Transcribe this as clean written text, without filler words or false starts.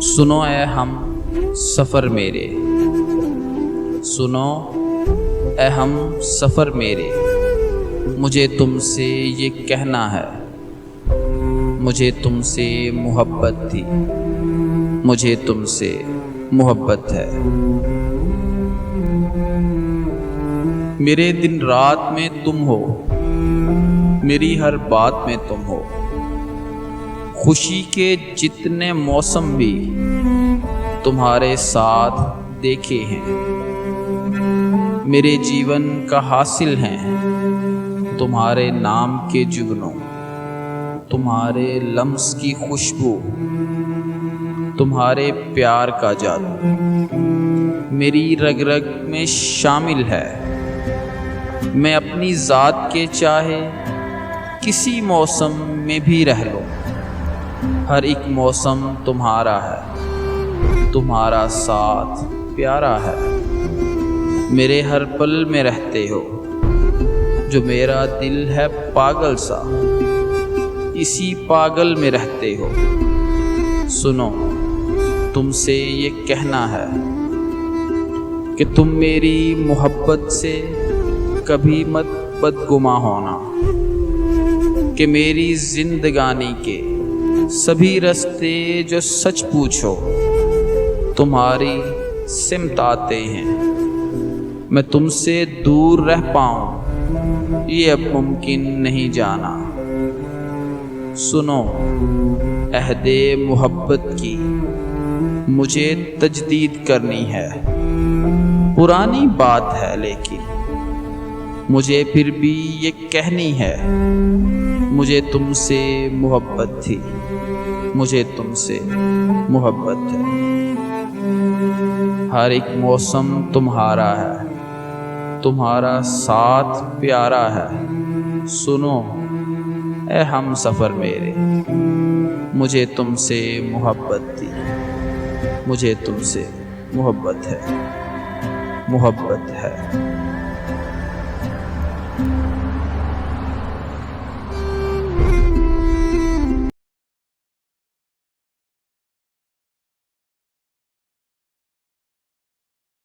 सुनो ऐ हम सफ़र मेरे, सुनो ऐ हम सफ़र मेरे, मुझे तुमसे ये कहना है, मुझे तुमसे मोहब्बत थी, मुझे तुमसे मोहब्बत है। मेरे दिन रात में तुम हो, मेरी हर बात में तुम हो, खुशी के जितने मौसम भी तुम्हारे साथ देखे हैं, मेरे जीवन का हासिल हैं तुम्हारे नाम के जुगनों, तुम्हारे लम्स की खुशबू, तुम्हारे प्यार का जादू मेरी रग रग में शामिल है। मैं अपनी ज़ात के चाहे किसी मौसम में भी रह लूं, हर एक मौसम तुम्हारा है, तुम्हारा साथ प्यारा है। मेरे हर पल में रहते हो, जो मेरा दिल है पागल सा, इसी पागल में रहते हो। सुनो तुमसे ये कहना है कि तुम मेरी मोहब्बत से कभी मत बदगुमा होना, कि मेरी जिंदगानी के सभी रास्ते जो सच पूछो तुम्हारी सिमत आते हैं। मैं तुमसे दूर रह पाऊं ये अब मुमकिन नहीं जाना। सुनो अहदे मोहब्बत की मुझे तजदीद करनी है, पुरानी बात है लेकिन मुझे फिर भी ये कहनी है, मुझे तुमसे मोहब्बत थी, मुझे तुमसे मोहब्बत है। हर एक मौसम तुम्हारा है, तुम्हारा साथ प्यारा है। सुनो ऐ हम सफ़र मेरे, मुझे तुमसे मोहब्बत थी, मुझे तुमसे मोहब्बत है, मोहब्बत है।